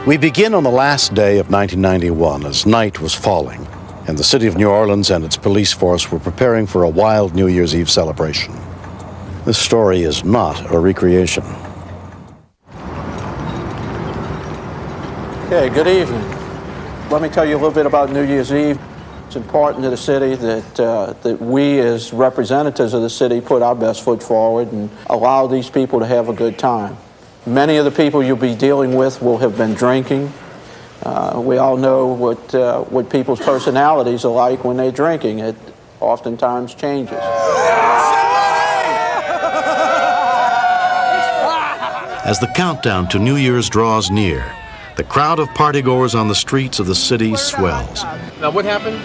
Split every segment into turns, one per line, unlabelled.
We begin on the last day of 1991 as night was falling, and the city of New Orleans and its police force were preparing for a wild New Year's Eve celebration. This story is not a recreation.
Okay, good evening. Let me tell you a little bit about New Year's Eve. It's important to the city that we as representatives of the city put our best foot forward and allow these people to have a good time. Many of the people you'll be dealing with will have been drinking. We all know what people's personalities are like when they're drinking. It oftentimes changes.
As the countdown to New Year's draws near, the crowd of partygoers on the streets of the city swells.
Now, what happened?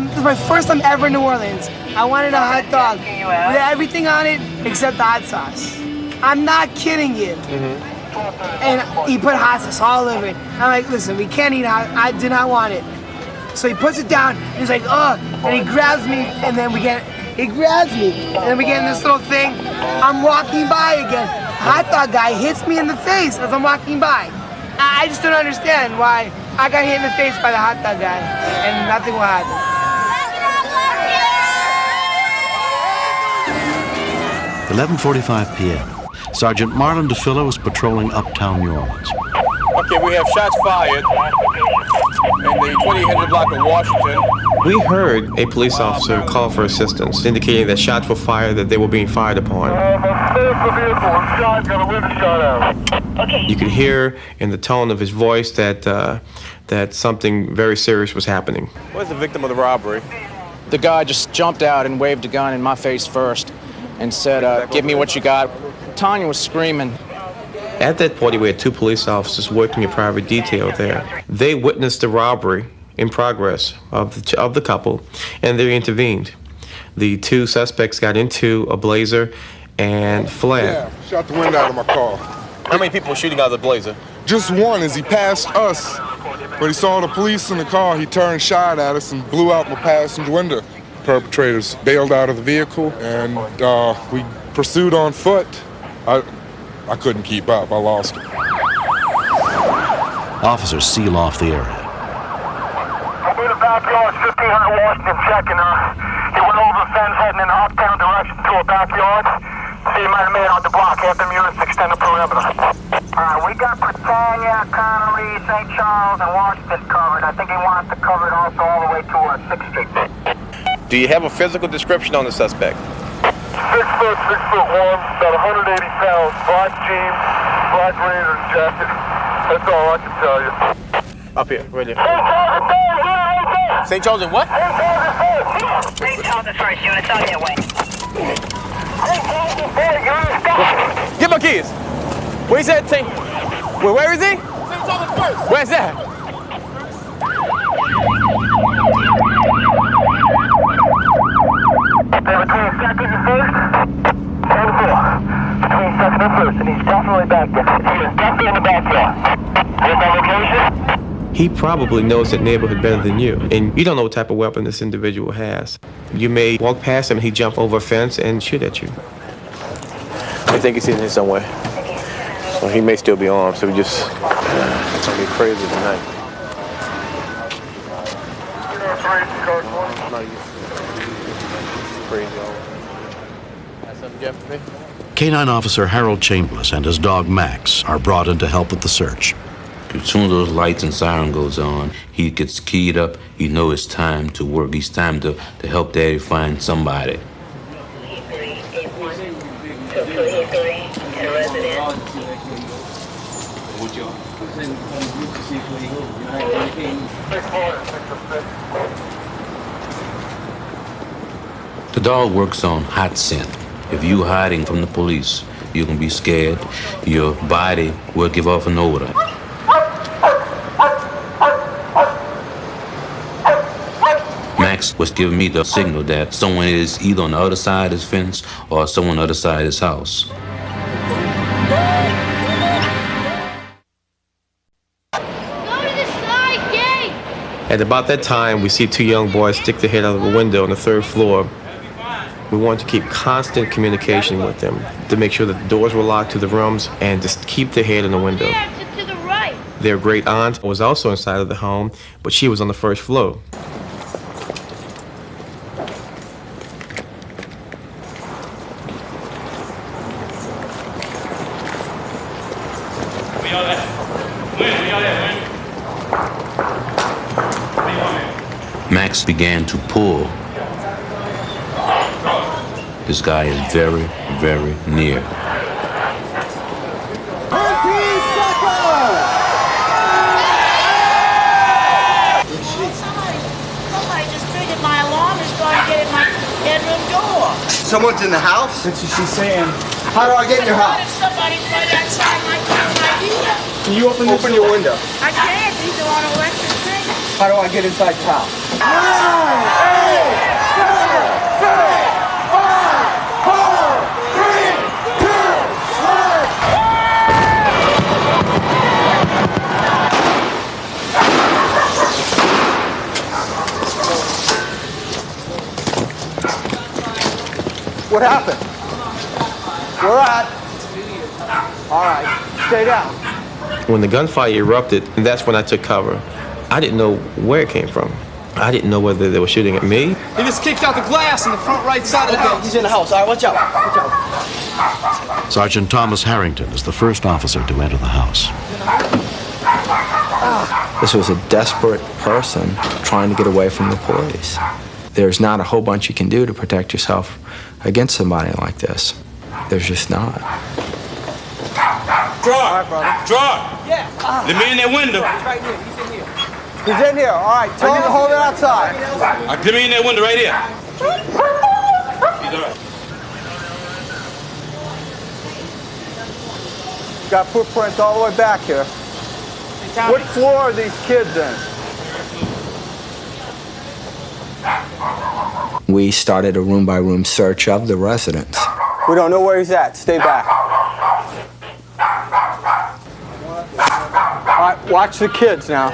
This is my first time ever in New Orleans. I wanted a hot dog with everything on it except the hot sauce. I'm not kidding you. And he put hot sauce all over it. I'm like, listen, we can't eat hot. I did not want it. So he puts it down. And he's like, oh, and he grabs me, and then he grabs me, and then we get in this little thing. I'm walking by again. Hot dog guy hits me in the face as I'm walking by. I just don't understand why I got hit in the face by the hot dog guy, and nothing will happen.
11:45 p.m. Sergeant Marlon DeFillo is patrolling uptown New Orleans.
Okay, we have shots fired in the 2800 block of Washington.
We heard a police officer call for assistance, indicating that shots were fired, that they were being fired upon. You could hear in the tone of his voice that something very serious was happening.
Where's the victim of the robbery?
The guy just jumped out and waved a gun in my face first and said, give me what you got. Tanya was screaming.
At that point, we had two police officers working in private detail there. They witnessed the robbery in progress of the couple, and they intervened. The two suspects got into a Blazer and fled.
Yeah, shot the window out of my car.
How many people were shooting out of the Blazer?
Just one. As he passed us, but he saw the police in the car, he turned, shot at us, and blew out my passenger window. Perpetrators bailed out of the vehicle, and we pursued on foot. I couldn't keep up. I lost him.
Officers seal off the area.
I'm in the backyard, 1500 Washington, checking. He went over the fence heading in the uptown direction to a backyard. See, he might have made it out the block. Have them units extend the perimeter. We got Britannia, Connolly, St. Charles, and Washington covered. I think he wants to cover it also all the way to 6th Street.
Do you have a physical description on the suspect?
6'1", about 180 pounds, black jeans, black Raiders jacket. That's all I can tell you.
Up here, right here. St. Charles and what?
St. Charles is first, units on your way.
Get my keys. Where he said St. Where is he? St. Charles first. Where's that?
Between second and first, 10-4. Between second and first, and he's definitely back there. He is definitely in the backyard. Here's my location.
He probably knows that neighborhood better than you, and you don't know what type of weapon this individual has. You may walk past him and he jump over a fence and shoot at you.
I think he's in here somewhere. So he may still be armed, so we just, it's gonna be crazy tonight.
Canine Officer Harold Chambliss and his dog Max are brought in to help with the search.
As soon as those lights and siren goes on, he gets keyed up. He knows it's time to work. It's time to help Daddy find somebody. The dog works on hot scent. If you hiding from the police, you can be scared. Your body will give off an odor. Max was giving me the signal that someone is either on the other side of his fence or someone on the other side of his house.
At about that time, we see two young boys stick their head out of a window on the 3rd floor. We wanted to keep constant communication with them to make sure that the doors were locked to the rooms and just keep their head in the window.
To the right.
Their great aunt was also inside of the home, but she was on the first floor.
Max began to pull. This guy is very, very near.
Somebody just triggered my alarm and started getting my bedroom door.
Someone's in the house? That's what she's saying. How do I get in your house?
Somebody's right outside my door.
Can you open your window?
I can't. These are on electric thing.
How do I get inside the house? 9, 8, 7, 6, 5, 4, 3, 2, 1. What happened? We're at. All right, stay down.
When the gunfire erupted, that's when I took cover. I didn't know where it came from. I didn't know whether they were shooting at me.
He just kicked out the glass in the front right side of the house. He's in the house. All right, watch out. Watch out.
Sergeant Thomas Harrington is the first officer to enter the house.
This was a desperate person trying to get away from the police. There's not a whole bunch you can do to protect yourself against somebody like this. There's just not.
Draw. Draw. Yeah. Let me in that window. He's right here. He's in here. He's in here. All right. Tell him to hold it outside. Let me in that window right here. He's all right. Got footprints all the way back here. What floor are these kids in?
We started a room-by-room search of the residence.
We don't know where he's at. Stay back. All right, watch the kids now.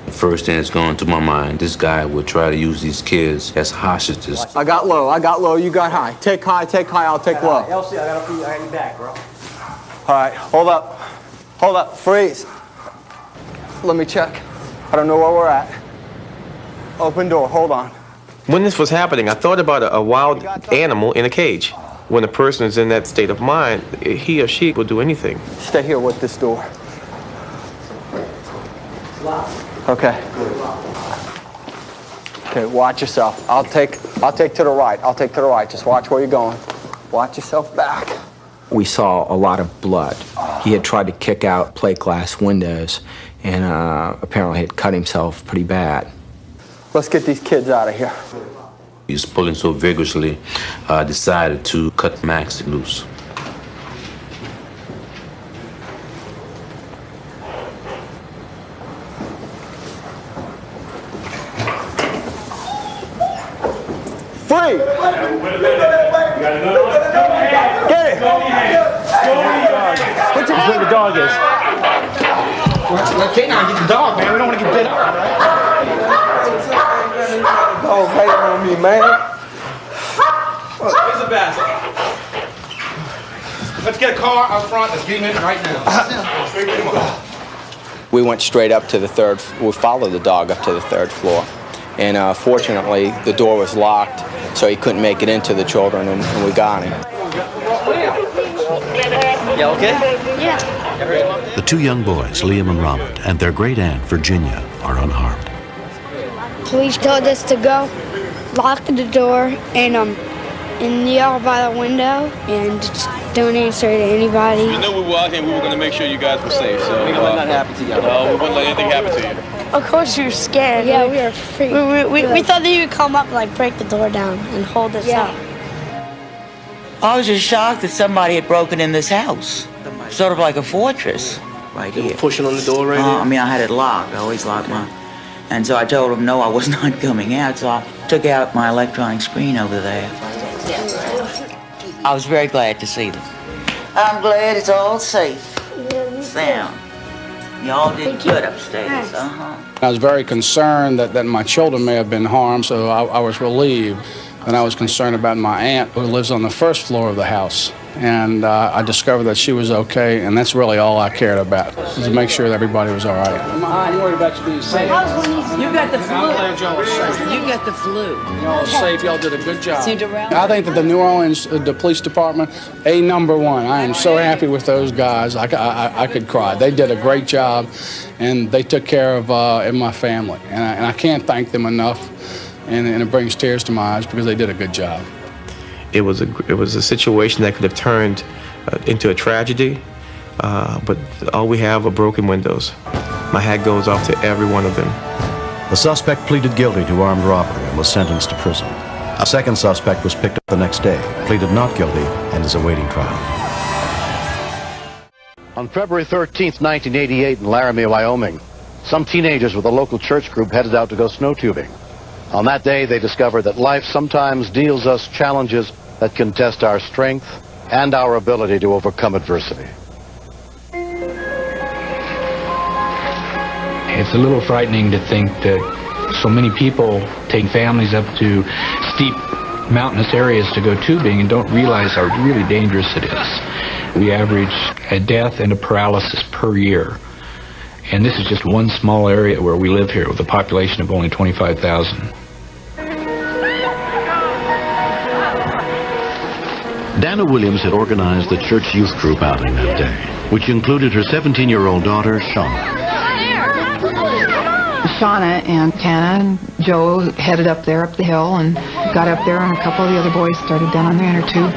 First thing that's going through my mind, this guy would try to use these kids as hostages.
I got low, you got high. Take high, I'll take low.
LC, I got you back, bro.
All right, hold up, freeze. Let me check. I don't know where we're at. Open door, hold on.
When this was happening, I thought about a wild animal in a cage. When a person is in that state of mind, he or she will do anything.
Stay here with this door. Okay. Okay, watch yourself. I'll take to the right. Just watch where you're going. Watch yourself back.
We saw a lot of blood. He had tried to kick out plate glass windows and apparently had cut himself pretty bad.
Let's get these kids out of here.
He was pulling so vigorously, decided to cut Max loose.
Free! Get it! What's where the dog is?
Let K9 get the dog, man. We don't want to get bit up.
Oh, hate on me, man.
Where's the basket? Let's get a car out front. Let's get him in right now. Straight to him up.
We went straight up to the third. We followed the dog up to the third floor. And fortunately, the door was locked, so he couldn't make it into the children, and we got him.
You okay?
Yeah.
The two young boys, Liam and Robert, and their great aunt, Virginia, are unharmed.
Police told us to go, lock the door, and yell by the window, and just don't answer to anybody.
We knew we were out here and we were going to make sure you guys were safe, so...
We wouldn't let that happen to you.
No, we wouldn't let anything happen to you.
Of course we were scared. Yeah, we were afraid. We thought that he would come up and like break the door down and hold us up.
I was just shocked that somebody had broken in this house. Sort of like a fortress right here.
Pushing on the door right here?
I mean, I had it locked. I always locked mine. And so I told him, no, I was not coming out. So I took out my electronic screen over there. I was very glad to see them. I'm glad it's all safe. Sound. Y'all did good upstairs.
I was very concerned that my children may have been harmed, so I was relieved And I was concerned about my aunt who lives on the first floor of the house. And I discovered that she was okay, and that's really all I cared about, was to make sure that everybody was all right. I'm worried about you being safe.
You got the flu.
I'm glad y'all are safe.
You got the flu.
Y'all are safe. Y'all did a good job.
Cinderella.
I think that the New Orleans, the police department, #1. I am so happy with those guys. I could cry. They did a great job, and they took care of my family. And I can't thank them enough, and it brings tears to my eyes because they did a good job.
It was a situation that could have turned into a tragedy, but all we have are broken windows. My hat goes off to every one of them.
The suspect pleaded guilty to armed robbery and was sentenced to prison. A second suspect was picked up the next day, pleaded not guilty, and is awaiting trial. On February 13th, 1988, in Laramie, Wyoming, some teenagers with a local church group headed out to go snow tubing. On that day, they discovered that life sometimes deals us challenges that can test our strength and our ability to overcome adversity.
It's a little frightening to think that so many people take families up to steep mountainous areas to go tubing and don't realize how really dangerous it is. We average a death and a paralysis per year. And this is just one small area where we live here with a population of only 25,000.
Dana Williams had organized the church youth group outing that day, which included her 17-year-old daughter, Shauna.
Shauna and Tana and Joe headed up there, up the hill, and got up there, and a couple of the other boys started down on their inner tube.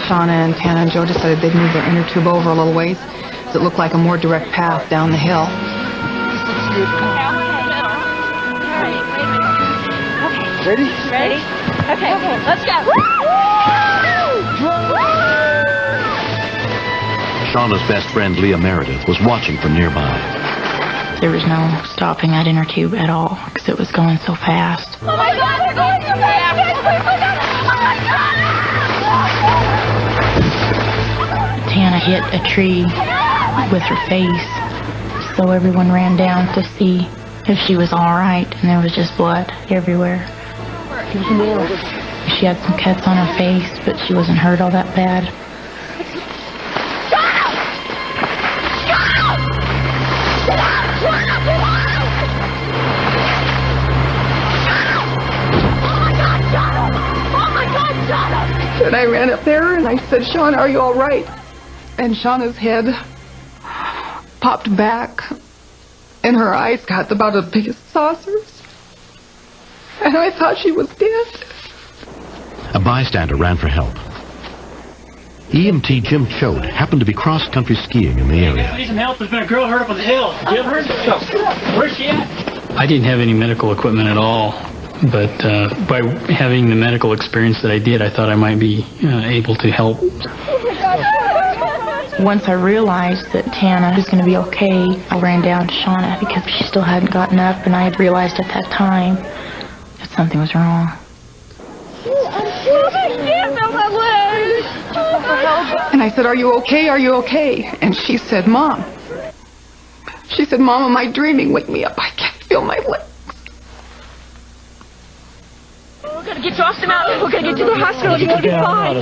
Shauna and Tana and Joe decided they'd move their inner tube over a little ways, so it looked like a more direct path down the hill.
Ready?
Ready? Okay, let's go.
Shauna's best friend, Leah Meredith, was watching from nearby.
There was no stopping that inner tube at all because it was going so fast.
Oh my God, they're going so fast! Oh my God!
Tana hit a tree with her face, so everyone ran down to see if she was all right, and there was just blood everywhere. She had some cuts on her face, but she wasn't hurt all that bad.
And I ran up there and I said, Shauna, are you all right? And Shauna's head popped back and her eyes got about as big as saucers. And I thought she was dead.
A bystander ran for help. EMT Jim Choate happened to be cross-country skiing in the area.
I need some help. There's been a girl hurt up on the hill. You ever heard of her? Where's she at?
I didn't have any medical equipment at all, but by having the medical experience that I did, I thought I might be able to help.
Once I realized that Tana was going to be okay, I ran down to Shauna because she still hadn't gotten up, and I had realized at that time that something was wrong.
And I said, are you okay? Are you okay? And she said, Mom. She said, Mom, am I dreaming? Wake me up. I can't feel my legs.
We're going to get you off the mountain. We're going to get you to the hospital. You're going to be fine.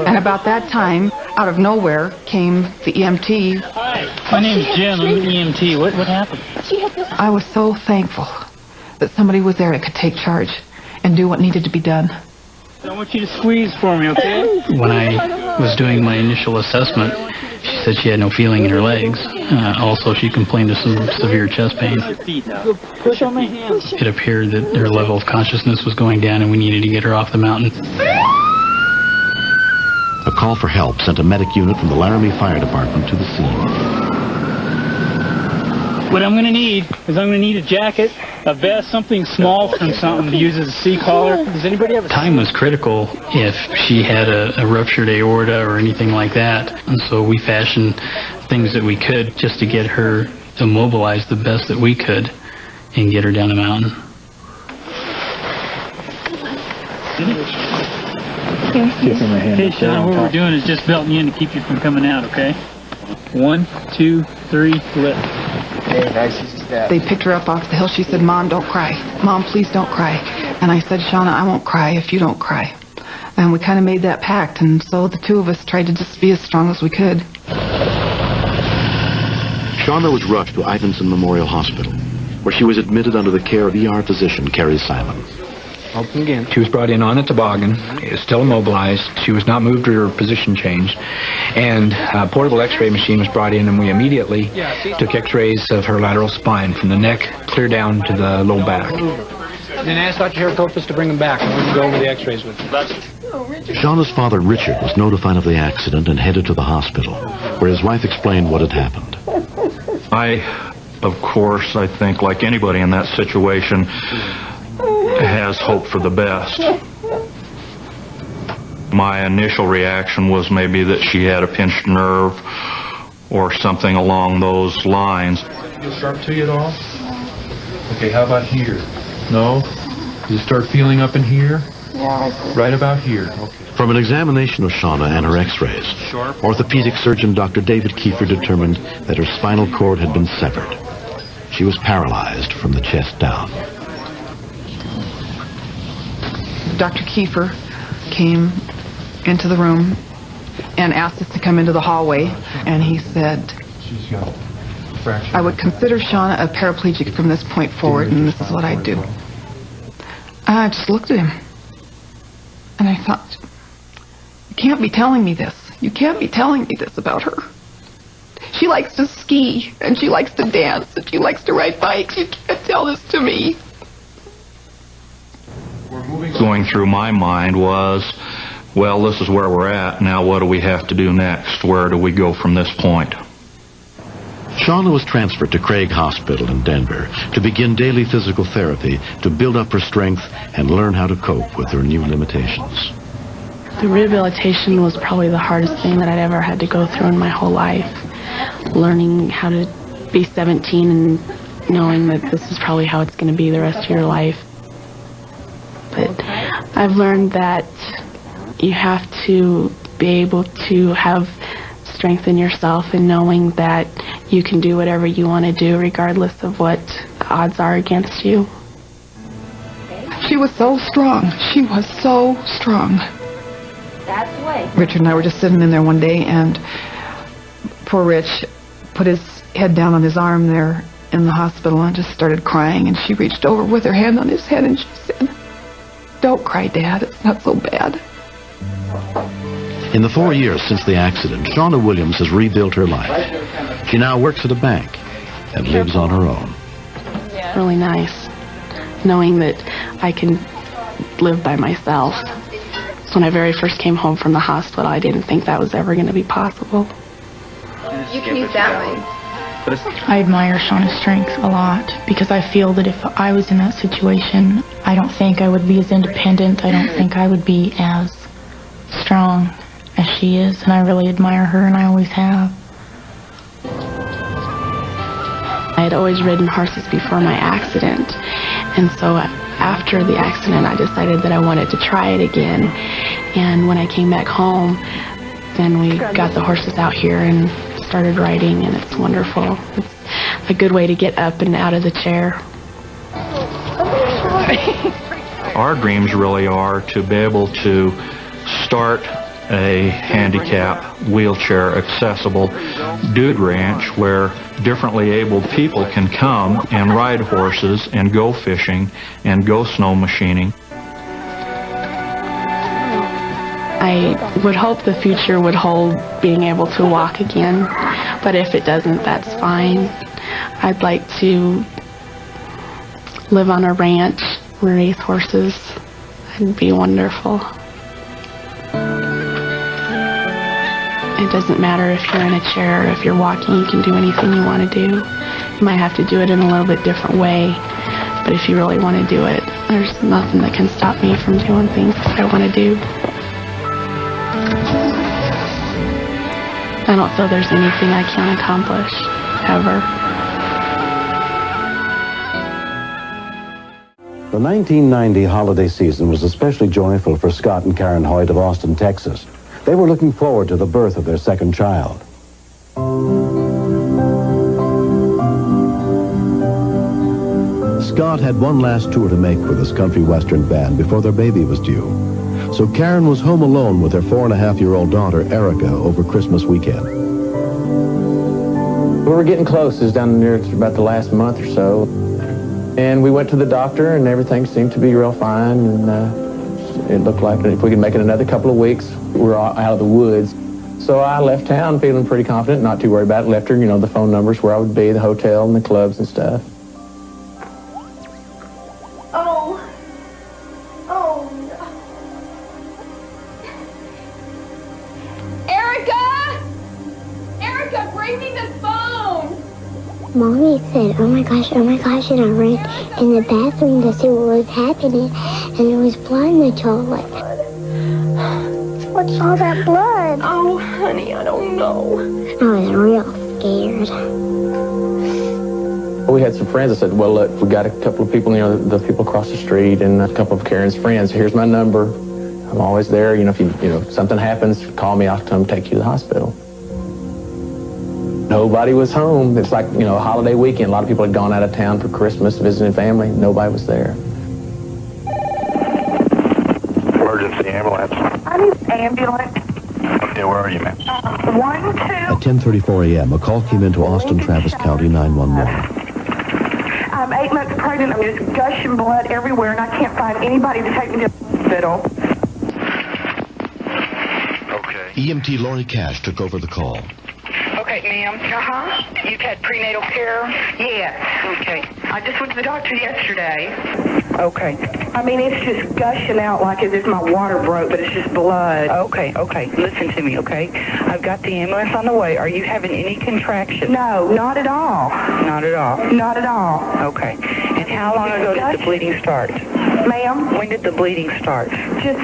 And about that time, out of nowhere, came the EMT.
Hi, my name's Jim. I'm an EMT. What happened?
I was so thankful that somebody was there that could take charge and do what needed to be done.
I want you to squeeze for me, okay?
When I was doing my initial assessment, she said she had no feeling in her legs. Also, she complained of some severe chest pain.
Push on my hands.
It appeared that her level of consciousness was going down and we needed to get her off the mountain.
A call for help sent a medic unit from the Laramie Fire Department to the scene.
What I'm going to need is I'm going to need a jacket, a vest, something small from something to use as a sea collar. Does anybody have a...
Time was critical if she had a ruptured aorta or anything like that. And so we fashioned things that we could just to get her immobilized the best that we could and get her down the mountain.
Hey, Sean, what we're doing is just belting you in to keep you from coming out, okay? 1, 2, 3, lift.
They picked her up off the hill. She said, Mom, don't cry. Mom, please don't cry. And I said, Shauna, I won't cry if you don't cry. And we kind of made that pact, and so the two of us tried to just be as strong as we could.
Shauna was rushed to Ivinson Memorial Hospital, where she was admitted under the care of ER physician Carrie Simon.
Open again. She was brought in on a toboggan, is still immobilized. She was not moved or her position changed. And a portable x-ray machine was brought in, and we immediately took x-rays of her lateral spine from the neck clear down to the low back.
Then ask Dr. Heracopoulos to bring him back, and we can go over the x-rays with him.
Shauna's father, Richard, was notified of the accident and headed to the hospital, where his wife explained what had happened.
Of course, I think like anybody in that situation has hope for the best. My initial reaction was maybe that she had a pinched nerve or something along those lines.
Feel sharp to you at all? Okay, how about here? No? Does it start feeling up in here?
Yeah.
Right about here. Okay.
From an examination of Shauna and her x-rays, orthopedic surgeon Dr. David Kiefer determined that her spinal cord had been severed. She was paralyzed from the chest down.
Dr. Kiefer came into the room and asked us to come into the hallway, and he said, I would consider Shauna a paraplegic from this point forward, and this is what I'd do. And I just looked at him, and I thought, you can't be telling me this. You can't be telling me this about her. She likes to ski, and she likes to dance, and she likes to ride bikes. You can't tell this to me.
Going through my mind was, well, this is where we're at. Now what do we have to do next? Where do we go from this point?
Shauna was transferred to Craig Hospital in Denver to begin daily physical therapy to build up her strength and learn how to cope with her new limitations.
The rehabilitation was probably the hardest thing that I'd ever had to go through in my whole life. Learning how to be 17 and knowing that this is probably how it's going to be the rest of your life. But I've learned that you have to be able to have strength in yourself and knowing that you can do whatever you want to do regardless of what the odds are against you.
She was so strong. She was so strong.
That's the way.
Richard and I were just sitting in there one day, and poor Rich put his head down on his arm there in the hospital and just started crying, and she reached over with her hand on his head and she said, "Don't cry, Dad. It's not so bad."
In the 4 years since the accident, Shauna Williams has rebuilt her life. She now works at a bank and lives on her own.
It's really nice knowing that I can live by myself. So when I very first came home from the hospital, I didn't think that was ever going to be possible.
You can use that one.
I admire Shauna's strength a lot because I feel that if I was in that situation, I don't think I would be as independent. I don't think I would be as strong as she is, and I really admire her, and I always have. I had always ridden horses before my accident, and so after the accident I decided that I wanted to try it again. And when I came back home, then we got the horses out here and started riding, and it's wonderful. It's a good way to get up and out of the chair.
Our dreams really are to be able to start a handicap, wheelchair accessible dude ranch where differently abled people can come and ride horses and go fishing and go snow machining.
I would hope the future would hold being able to walk again, but if it doesn't, that's fine. I'd like to live on a ranch, raise horses. It'd be wonderful. It doesn't matter if you're in a chair or if you're walking, you can do anything you want to do. You might have to do it in a little bit different way, but if you really want to do it, there's nothing that can stop me from doing things that I want to do. I don't feel there's anything I can't accomplish, ever.
The 1990 holiday season was especially joyful for Scott and Karen Hoyt of Austin, Texas. They were looking forward to the birth of their second child. Scott had one last tour to make with his country western band before their baby was due. So Karen was home alone with her 4.5-year-old daughter, Erica, over Christmas weekend.
We were getting close. It was down near about the last month or so. And we went to the doctor, and everything seemed to be real fine. And it looked like if we could make it another couple of weeks, we were out of the woods. So I left town feeling pretty confident, not too worried about it. Left her, the phone numbers where I would be, the hotel and the clubs and stuff.
Mommy said, oh my gosh, and I ran in the bathroom to see what was happening, and there was blood in the toilet. What's all that blood?
Oh, honey, I don't know.
I was real scared.
We had some friends that said, well, look, we got a couple of people, the people across the street and a couple of Karen's friends. Here's my number. I'm always there. If something happens, call me. I'll come take you to the hospital. Nobody was home. It's like, a holiday weekend. A lot of people had gone out of town for Christmas, visiting family. Nobody was there.
Emergency ambulance.
I need ambulance.
Okay, where are you, ma'am?
1, 2.
At 10:34 a.m., a call came into Austin Travis County 911.
I'm 8 months pregnant. I'm just gushing blood everywhere, and I can't find anybody to take me to the hospital.
Okay.
EMT Lori Cash took over the call.
Okay, ma'am. Uh-huh. You've had prenatal care? Yes. Okay. I just went to the doctor yesterday. Okay. I mean, it's just gushing out like as if my water broke, but it's just blood. Okay. Listen to me, okay? I've got the ambulance on the way. Are you having any contractions? No, not at all. Not at all? Not at all. Okay. And how long ago did the bleeding start? Ma'am? When did the bleeding start? Just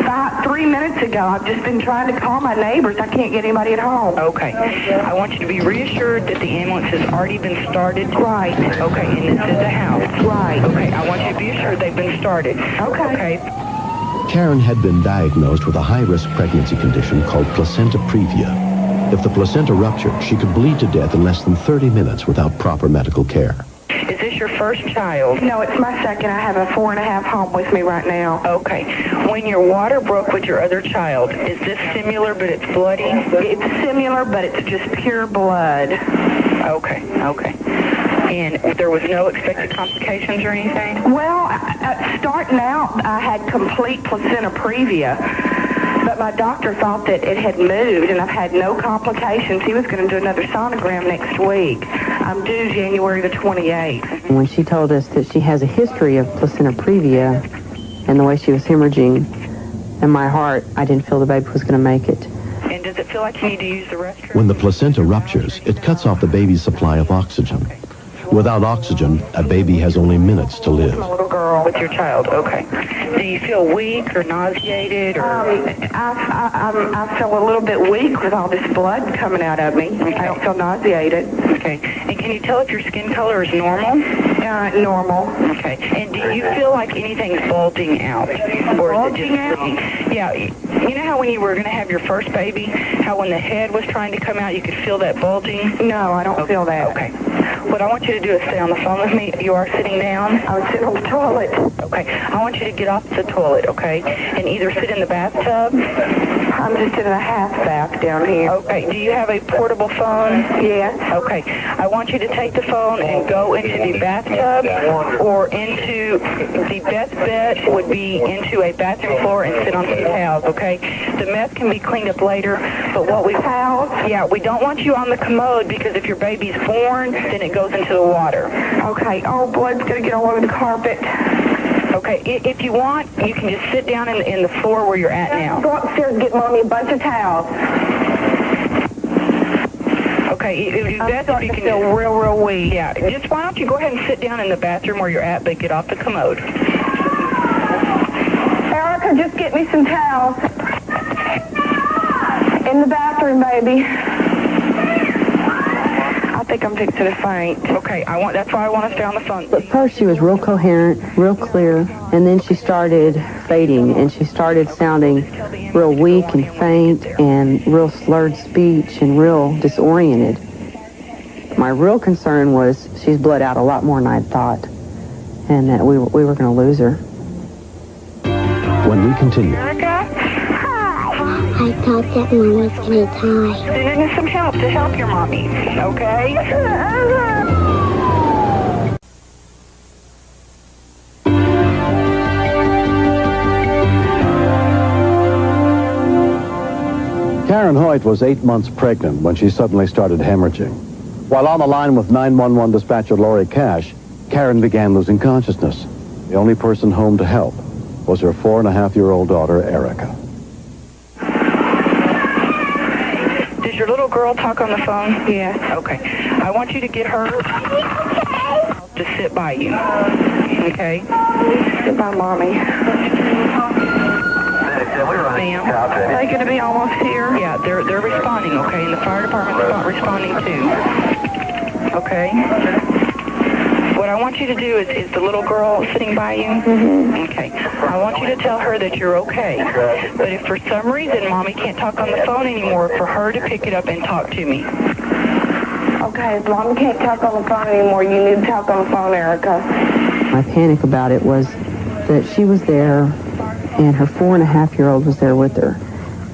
about 3 minutes ago. I've just been trying to call my neighbors. I can't get anybody at home. Okay. I want you to be reassured that the ambulance has already been started. Right. Okay, and this is the house. Right. Okay, I want you to be assured they've been started. Okay.
Karen had been diagnosed with a high-risk pregnancy condition called placenta previa. If the placenta ruptured, she could bleed to death in less than 30 minutes without proper medical care.
Is this your first child? No, it's my second. I have a 4.5 home with me right now. Okay. When your water broke with your other child, is this similar but it's bloody? It's similar, but it's just pure blood. Okay. And there was no expected complications or anything? Well, starting out, I had complete placenta previa. But my doctor thought that it had moved, and I've had no complications. He was going to do another sonogram next week. I'm due January the 28th.
When she told us that she has a history of placenta previa and the way she was hemorrhaging, in my heart, I didn't feel the baby was going to make it.
And does it feel like you need to use the restroom?
When the placenta ruptures, it cuts off the baby's supply of oxygen. Without oxygen, a baby has only minutes to live.
A little girl with your child. Okay. Do you feel weak or nauseated? Or I feel a little bit weak with all this blood coming out of me. Okay. I don't feel nauseated. Okay. And can you tell if your skin color is normal? Normal. Okay. And do you feel like anything's bulging out? Or bulging out? Yeah. You know how when you were going to have your first baby, how when the head was trying to come out, you could feel that bulging? No, I don't feel that. Okay. What I want you to do is stay on the phone with me. You are sitting down? I'm sitting on the toilet. Okay. I want you to get off the toilet, okay? And either sit in the bathtub. I'm just in a half bath down here. Okay. Do you have a portable phone? Yes. Okay. I want you to take the phone and go into the bathtub or into the best bet would be into a bathroom floor and sit on some towels, okay? The mess can be cleaned up later, but what we found, we don't want you on the commode because if your baby's born, then it goes into the water. Okay. Oh, blood's going to get all over the carpet. Okay, if you want, you can just sit down in the floor where you're at now. Go upstairs and get Mommy a bunch of towels. Okay, if that's if you can feel real weak. Yeah, just why don't you go ahead and sit down in the bathroom where you're at, but get off the commode. Erica, just get me some towels. In the bathroom, baby. I think I'm fixing to faint. Okay, that's why I want to stay on the phone.
But first she was real coherent, real clear, and then she started fading, and she started sounding real weak and faint and real slurred speech and real disoriented. My real concern was she's bled out a lot more than I'd thought. and that we were going to lose her.
When we continue.
I thought that Mom was going to die.
Send in some help to help your mommy, okay?
Karen Hoyt was 8 months pregnant when she suddenly started hemorrhaging. While on the line with 911 dispatcher Lori Cash, Karen began losing consciousness. The only person home to help was her 4.5-year-old daughter, Erica.
Does your little girl talk on the phone? Yeah. Okay. I want you to get her to sit by you. Okay? Sit by Mommy. Ma'am, are they going to be almost here? Yeah, they're responding, okay? And the fire department's responding too. Okay? What I want you to do is the little girl sitting by you? Okay. I want you to tell her that you're okay. But if for some reason Mommy can't talk on the phone anymore, for her to pick it up and talk to me.
Okay, if Mom can't talk on the phone anymore, you need to talk on the phone, Erica.
My panic about it was that she was there and her 4.5-year-old was there with her.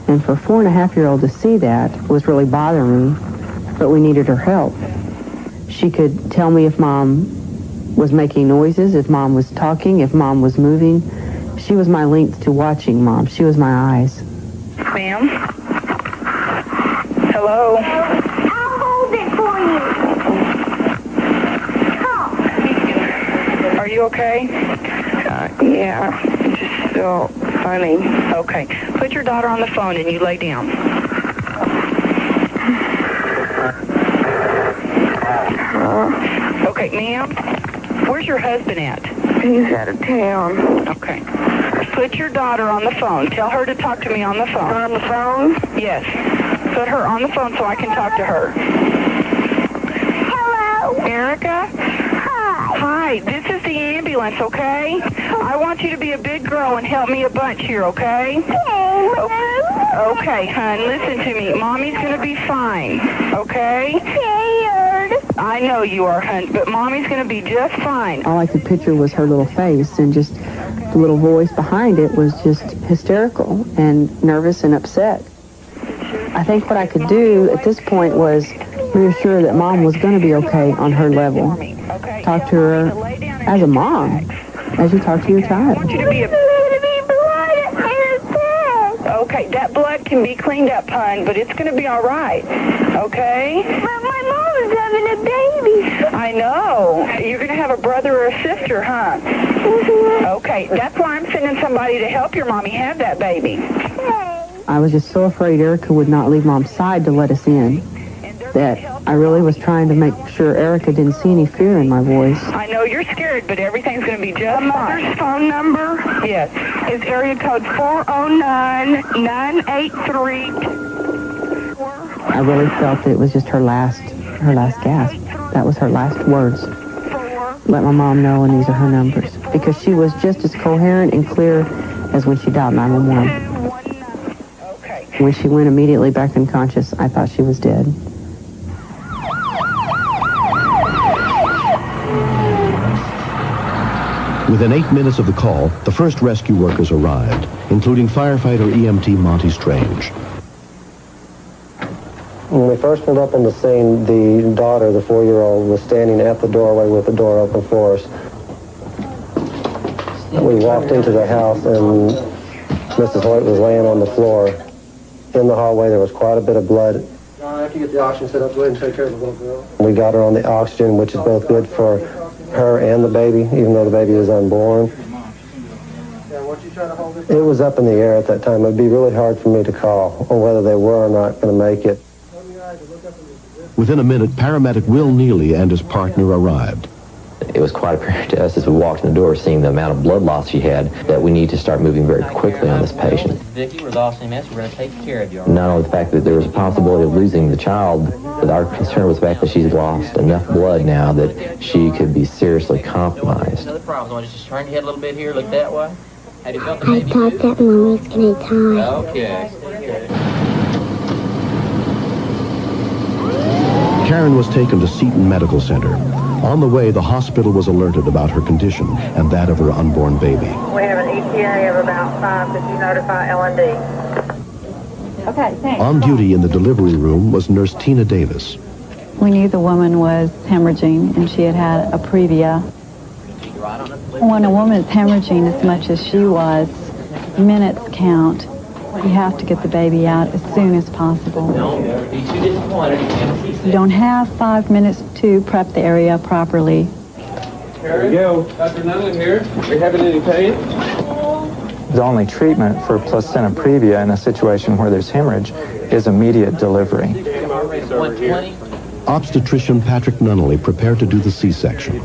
And for a 4.5-year-old to see that was really bothering me, but we needed her help. She could tell me if Mom was making noises, if Mom was talking, if Mom was moving. She was my link to watching Mom. She was my eyes.
Ma'am? Hello?
I'll hold it for you.
Are you okay?
Yeah, just feel funny.
Okay. Put your daughter on the phone and you lay down. Okay, ma'am, where's your husband at?
He's out of town.
Okay. Put your daughter on the phone. Tell her to talk to me on the phone.
On the phone?
Yes. Put her on the phone so I can talk to her.
Hello.
Erica? Hi, this is the ambulance, okay? I want you to be a big girl and help me a bunch here, okay? Okay, hon, listen to me. Mommy's gonna be fine, okay? I know you are, hon, but Mommy's gonna be just fine.
All I could picture was her little face, and just the little voice behind it was just hysterical and nervous and upset. I think what I could do at this point was reassure that Mom was going to be okay on her level. Talk to her as a mom, as you talk to your child.
Okay, that blood can be cleaned up, hon, but it's going to be all right, okay?
But my mom is having a baby.
I know. You're going to have a brother or a sister, huh? Okay, that's why I'm sending somebody to help your mommy have that baby.
I was just so afraid Erica would not leave Mom's side to let us in, that I really was trying to make sure Erica didn't see any fear in my voice.
I know you're scared, but everything's going to be just fine.
Mother's phone number?
Yes.
Is area code 409-983.
I really felt that it was just her last gasp. That was her last words. Let my mom know, and these are her numbers. Because she was just as coherent and clear as when she dialed 911. When she went immediately back unconscious, I thought she was dead.
Within 8 minutes of the call, the first rescue workers arrived, including firefighter EMT Monty Strange.
When we first pulled up on the scene, the daughter, the 4-year-old, was standing at the doorway with the door open for us. We walked into the house and Mrs. Hoyt was laying on the floor. In the hallway, there was quite a bit of blood. After you get the oxygen set up, go ahead and take care of the little girl. We got her on the oxygen, which is both good for her and the baby, even though the baby is unborn. It was up in the air at that time. It would be really hard for me to call on whether they were or not going to make it.
Within a minute, paramedic Will Neely and his partner arrived.
It was quite apparent to us as we walked in the door, seeing the amount of blood loss she had, that we need to start moving very quickly on this patient.
Vicki, we're the Austin MS. We're going to take care of you.
Not only the fact that there was a possibility of losing the child, but our concern was the fact that she's lost enough blood now that she could be seriously compromised.
Another problem. Just turn your head a little bit here. Look that way. Have you felt the
I
baby
thought
move?
that Mom was going to die.
Okay.
Karen was taken to Seton Medical Center. On the way, the hospital was alerted about her condition and that of her unborn baby.
We have an ETA of about 5. Could you notify L&D?
Okay, thanks.
On duty in the delivery room was Nurse Tina Davis.
We knew the woman was hemorrhaging, and she had had a previa. When a woman is hemorrhaging as much as she was, minutes count. You have to get the baby out as soon as possible. You don't have 5 minutes to prep the area properly.
There we go. Dr. Nunley here. We having any pain?
The only treatment for placenta previa in a situation where there's hemorrhage is immediate delivery.
Obstetrician Patrick Nunnally prepared to do the C-section.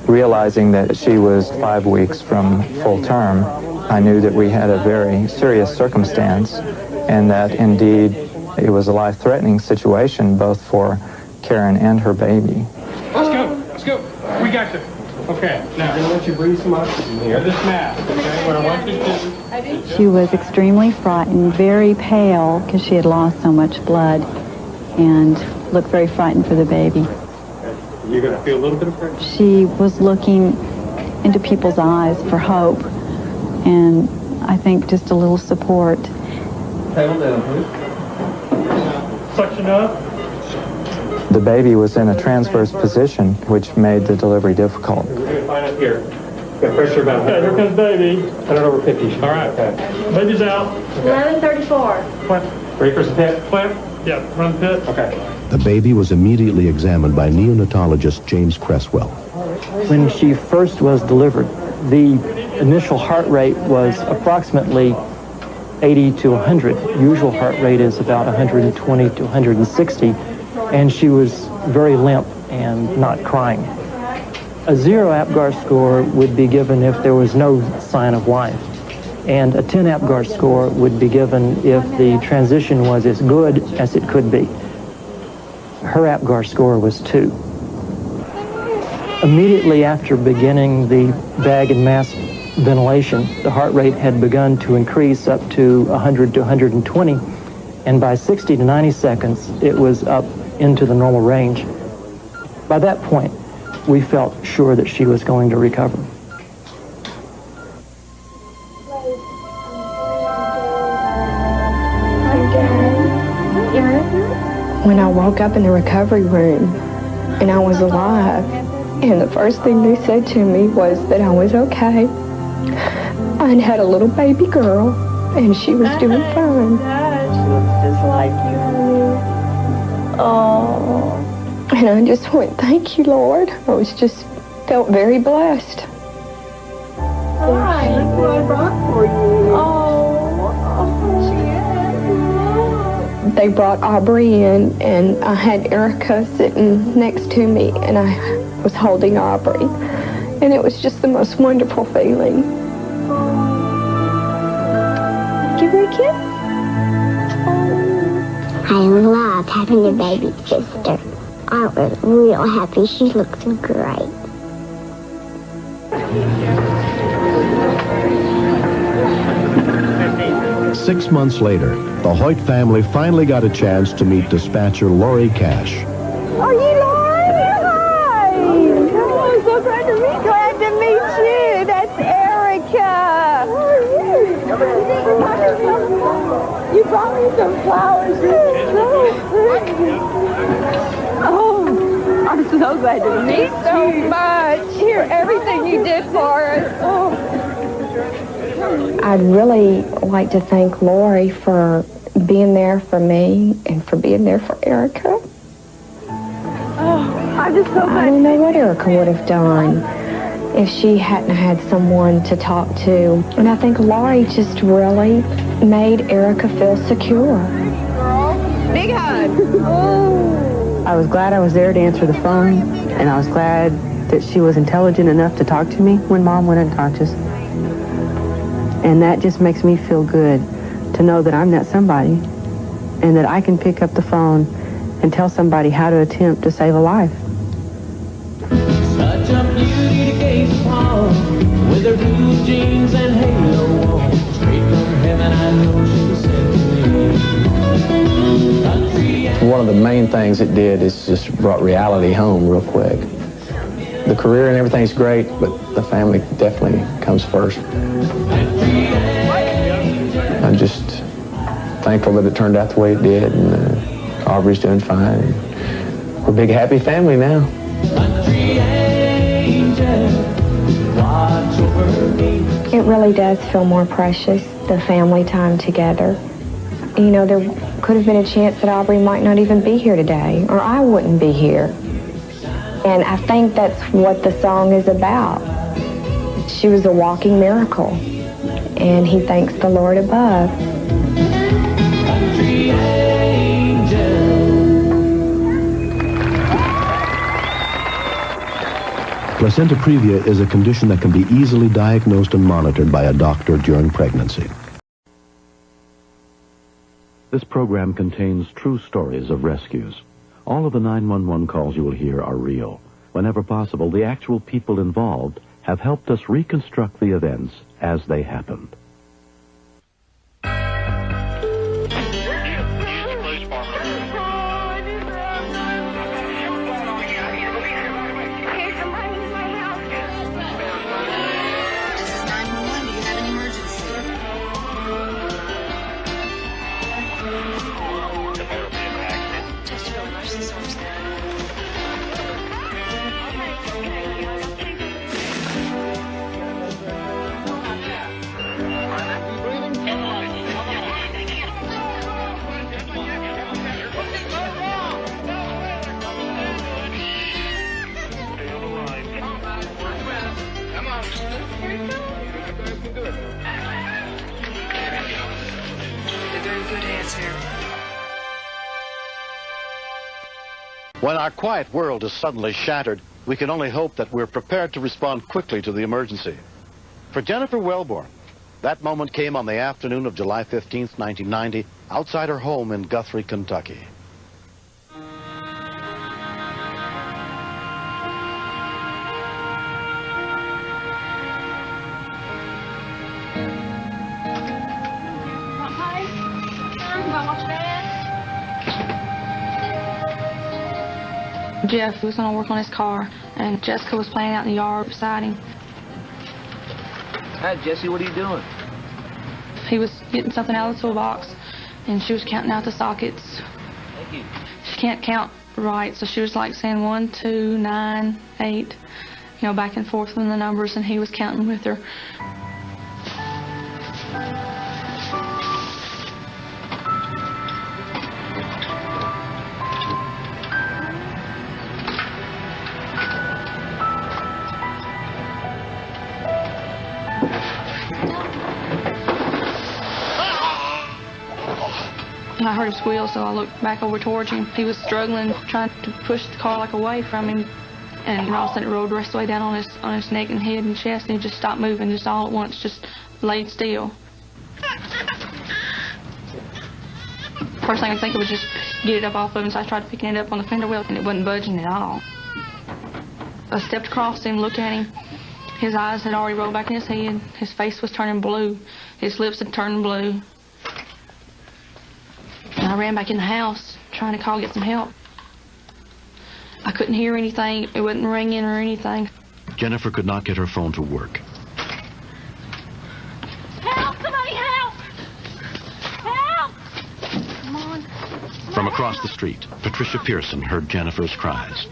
Realizing that she was 5 weeks from full term, I knew that we had a very serious circumstance and that indeed it was a life-threatening situation both for Karen and her baby.
Let's go. Let's go. We got this. Okay, now I'm going to let you breathe some oxygen here. This mask, okay? What I want you to do.
She was extremely frightened, very pale, because she had lost so much blood, and looked very frightened for the baby.
You're going to feel a little bit of pressure.
She was looking into people's eyes for hope, and I think just a little support.
Table down, please. Suction up.
The baby was in a transverse position, which made the delivery difficult.
We're going to find out here. Got pressure about that. Okay, here comes baby. 100 over 50. All right. Okay. Baby's out. Okay.
11:34.
Clamp. Ready for some pit? Clamp. Yeah, run the pit. Okay.
The baby was immediately examined by neonatologist James Cresswell.
When she first was delivered, the initial heart rate was approximately 80 to 100. Usual heart rate is about 120 to 160, and she was very limp and not crying. A 0 APGAR score would be given if there was no sign of life, and a 10 APGAR score would be given if the transition was as good as it could be. Her APGAR score was 2. Immediately after beginning the bag and mask ventilation, the heart rate had begun to increase up to 100 to 120, and by 60 to 90 seconds, it was up into the normal range. By that point, we felt sure that she was going to recover.
When I woke up in the recovery room and I was alive, and the first thing they said to me was that I was okay. I'd had a little baby girl, and she was doing fine.
She looks just like you, honey. Oh.
And I just went, thank you, Lord. I was just felt very blessed.
Hi, look what I brought for you.
They brought Aubrey in, and I had Erica sitting next to me, and I was holding Aubrey. And it was just the most wonderful feeling. Give her a kiss.
I love having a baby sister. I was real happy. She looks great.
Six months later, the Hoyt family finally got a chance to meet dispatcher Lori Cash.
Are you Lauren? Hi. Oh, so glad to meet you. Glad to meet you. That's Erica. How are you? You brought me some flowers. You're so pretty. Oh, I'm so glad to meet you. So much. Hear everything you did for us. Oh.
I'd really like to thank Lori for being there for me and for being there for Erica.
Oh, I'm just so glad.
I don't know what Erica would have done if she hadn't had someone to talk to. And I think Lori just really made Erica feel secure.
Big hug.
I was glad I was there to answer the phone, and I was glad that she was intelligent enough to talk to me when Mom went unconscious. And that just makes me feel good to know that I'm that somebody and that I can pick up the phone and tell somebody how to attempt to save a life.
Such a beauty to gaze upon, with her blue jeans and halo on. Straight from heaven, I know she was sent to me.
One of the main things it did is just brought reality home real quick. The career and everything's great, but the family definitely comes first. I'm just thankful that it turned out the way it did, and Aubrey's doing fine. We're a big, happy family now.
It really does feel more precious, the family time together. You know, there could have been a chance that Aubrey might not even be here today, or I wouldn't be here. And I think that's what the song is about. She was a walking miracle, and he thanks the Lord above.
Placenta previa is a condition that can be easily diagnosed and monitored by a doctor during pregnancy. This program contains true stories of rescues. All of the 911 calls you will hear are real. Whenever possible, the actual people involved have helped us reconstruct the events as they happened.
When our quiet world is suddenly shattered, we can only hope that we're prepared to respond quickly to the emergency. For Jennifer Wellborn, that moment came on the afternoon of July 15th, 1990, outside her home in Guthrie, Kentucky.
Jeff was going to work on his car, and Jessica was playing out in the yard beside him.
Hi, Jesse, what are you doing?
He was getting something out of the toolbox, and she was counting out the sockets.
Thank you.
She can't count right, so she was like saying 1, 2, 9, 8, you know, back and forth from the numbers, and he was counting with her. I heard him squeal, so I looked back over towards him. He was struggling, trying to push the car like away from him, and all of a sudden it rolled the rest of the way down on his neck and head and chest, and he just stopped moving, just all at once, just laid still. First thing I think it was just get it up off of him, so I tried picking it up on the fender wheel, and it wasn't budging at all. I stepped across him, looked at him. His eyes had already rolled back in his head. His face was turning blue. His lips had turned blue. And I ran back in the house, trying to get some help. I couldn't hear anything. It wasn't ringing or anything.
Jennifer could not get her phone to work.
Help! Somebody help! Help!
Come on.
From across the street, Patricia Pearson heard Jennifer's cries.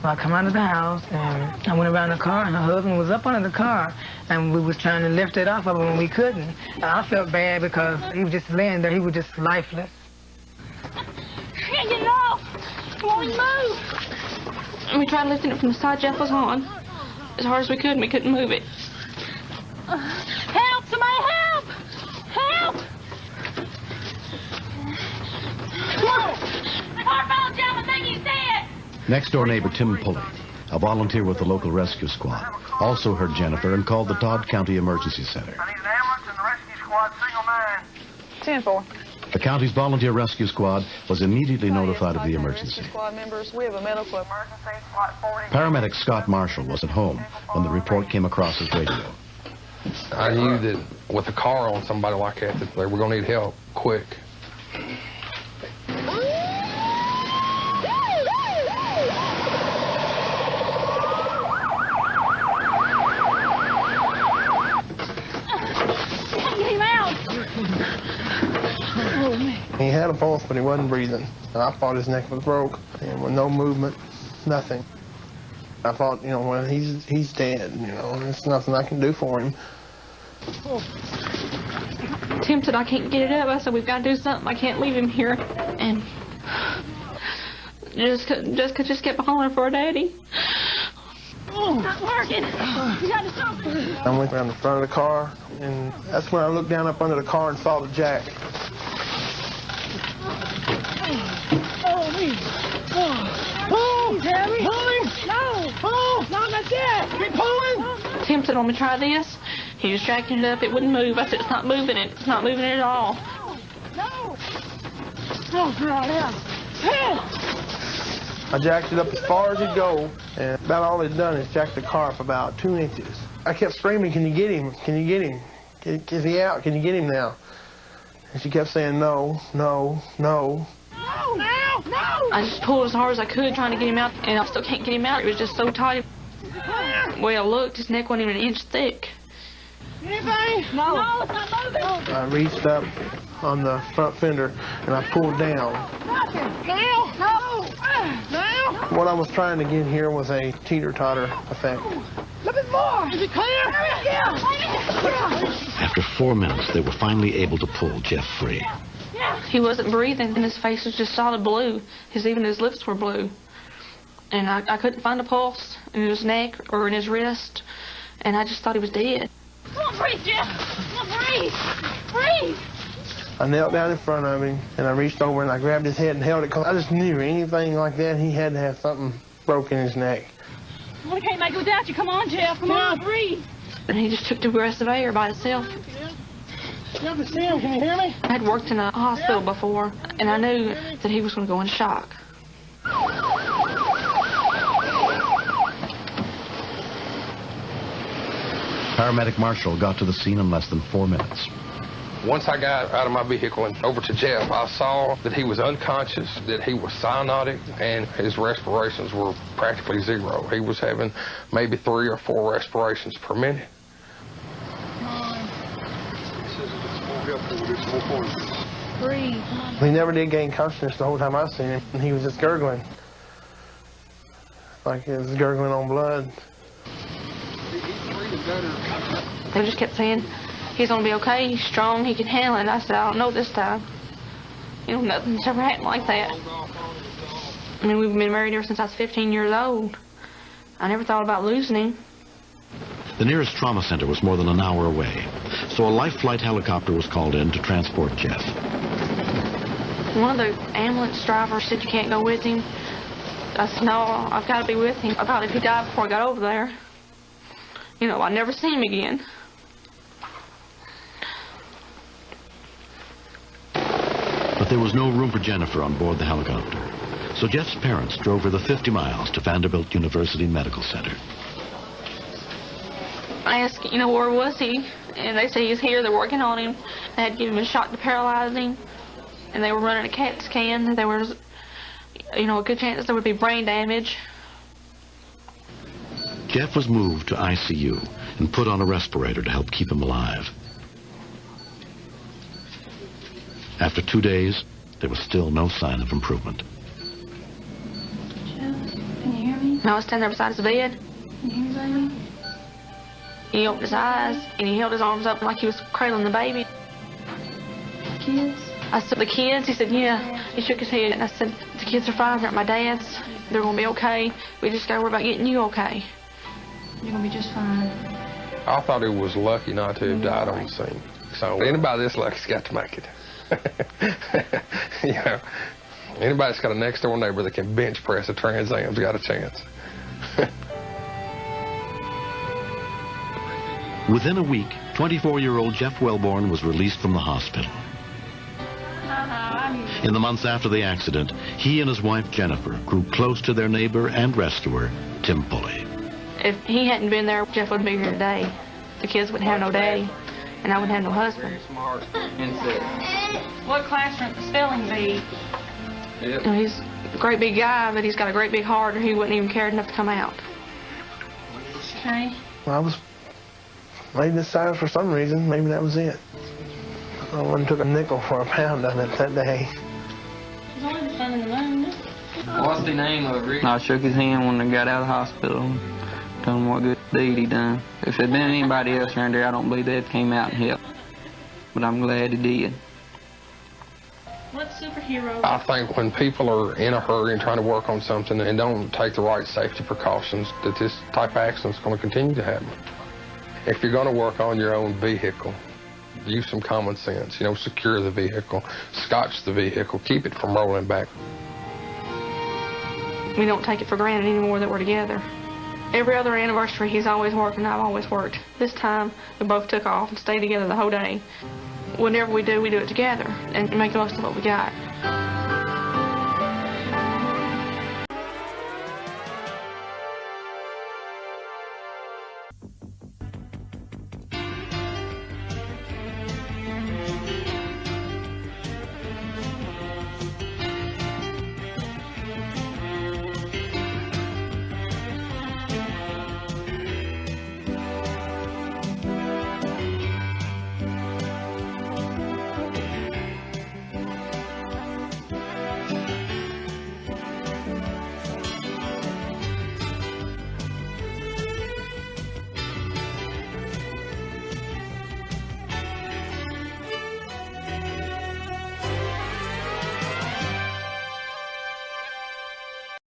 I come out of the house, and I went around the car, and her husband was up under the car, and we was trying to lift it off of him, and we couldn't. And I felt bad because he was just laying there. He was just lifeless.
Can't get it off! Come on, move!
And we tried lifting it from the side Jeff was on as hard as we could, and we couldn't move it.
Help! Somebody help! Help! Come on! The car fell, Jeff. I think he's dead!
Next-door neighbor Tim Pulley, a volunteer with the local rescue squad, also heard Jennifer and called the Todd County Emergency Center.
I need an ambulance and the rescue squad, single 9.
10-4.
The county's volunteer rescue squad was immediately notified of the emergency.
Squad members, we have a medical emergency.
Paramedic Scott Marshall was at home when the report came across his radio.
I knew that with a car on somebody like that, that they were going to need help quick.
He had a pulse, but he wasn't breathing. And I thought his neck was broke, and with no movement, nothing. I thought, well, he's dead, there's nothing I can do for him.
Tim said, I can't get it up. I said, we've got to do something. I can't leave him here. And Jessica just kept hollering for her daddy.
Not working. You got to stop it.
I went around the front of the car, and that's when I looked down up under the car and saw the jack.
Oh, me. Pull! Harry! Pulling! No! Pull! Not like that! Keep pulling!
Tim said, want me to try this? He just jacked it up. It wouldn't move. I said, it's not moving it. It's not moving it at all.
No! Oh, girl, yeah.
I jacked it up as far as it'd go, and about all it's done is jack the car up about 2 inches. I kept screaming, can you get him? Can you get him? Is he out? Can you get him now? And she kept saying, no, no, no.
No, no, no!
I just pulled as hard as I could trying to get him out, and I still can't get him out. It was just so tight. The way I looked, his neck wasn't even an inch thick.
Anything? No. No, it's not moving.
I reached up on the front fender, and I pulled down.
Nothing. Now? No. Now?
What I was trying to get here was a teeter-totter effect.
A little bit more. Is it clear? Yeah.
After 4 minutes, they were finally able to pull Jeff free.
He wasn't breathing, and his face was just solid blue. Even his lips were blue. And I couldn't find a pulse in his neck or in his wrist, and I just thought he was dead.
Come on, breathe, Jeff. Come on, breathe. Breathe.
I knelt down in front of him, and I reached over and I grabbed his head and held it, because I just knew anything like that, he had to have something broke in his neck.
Well, I can't make it without you. Come on, Jeff. Come on, breathe.
And he just took 2 breaths of air by himself.
Jeff, it's Sam. Can you hear me?
I had worked in a hospital before, and I knew that he was going to go into shock.
Paramedic Marshall got to the scene in less than 4 minutes.
Once I got out of my vehicle and over to Jeff, I saw that he was unconscious, that he was cyanotic, and his respirations were practically zero. He was having maybe 3 or 4 respirations per minute.
Breathe.
He never did gain consciousness the whole time I seen him. He was just gurgling, like he was gurgling on blood.
They just kept saying, he's going to be okay, he's strong, he can handle it. And I said, I don't know this time. Nothing's ever happened like that. I mean, we've been married ever since I was 15 years old. I never thought about losing him.
The nearest trauma center was more than an hour away, so a life flight helicopter was called in to transport Jeff.
One of the ambulance drivers said, you can't go with him. I said, no, I've got to be with him. I thought if he died before I got over there, I'd never see him again.
But there was no room for Jennifer on board the helicopter, so Jeff's parents drove her the 50 miles to Vanderbilt University Medical Center.
I asked, where was he? And they say he's here, they're working on him. They had given him a shot to paralyze him, and they were running a CAT scan. There was, a good chance there would be brain damage.
Jeff was moved to ICU and put on a respirator to help keep him alive. After 2 days, there was still no sign of improvement.
Jeff, can you hear me? I was standing there beside his bed. Can you hear me, baby? He opened his eyes, and he held his arms up like he was cradling the baby.
Kids?
I said, the kids? He said, yeah. He shook his head, and I said, the kids are fine. They're at my dad's. They're going to be okay. We just got to worry about getting you okay. You're going to be just fine.
I thought he was lucky not to have died on the scene. So anybody this lucky's got to make it. Anybody that's got a next door neighbor that can bench press a Trans Am's got a chance.
Within a week, 24-year-old Jeff Wellborn was released from the hospital. In the months after the accident, he and his wife Jennifer grew close to their neighbor and rescuer, Tim Pulley.
If he hadn't been there, Jeff wouldn't be here today. The kids wouldn't have no daddy, and I wouldn't have no husband. What classroom would spelling bee? Yep. He's a great big guy, but he's got a great big heart, and he wouldn't even care enough to come out. Okay.
Well, I was made this size for some reason. Maybe that was it. I wouldn't took a nickel for a pound of it that day.
It's only the sun in the moon.
What's the name of Rick?
I shook his hand when I got out of the hospital. Told him what good deed he done. If there'd been anybody else around there, I don't believe they'd came out and helped. But I'm glad he did.
What superhero?
I think when people are in a hurry and trying to work on something and don't take the right safety precautions, that this type of accident is going to continue to happen. If you're going to work on your own vehicle, use some common sense. You know, secure the vehicle, scotch the vehicle, keep it from rolling back.
We don't take it for granted anymore that we're together. Every other anniversary, he's always worked and I've always worked. This time, we both took off and stayed together the whole day. Whenever we do it together and make the most of what we got.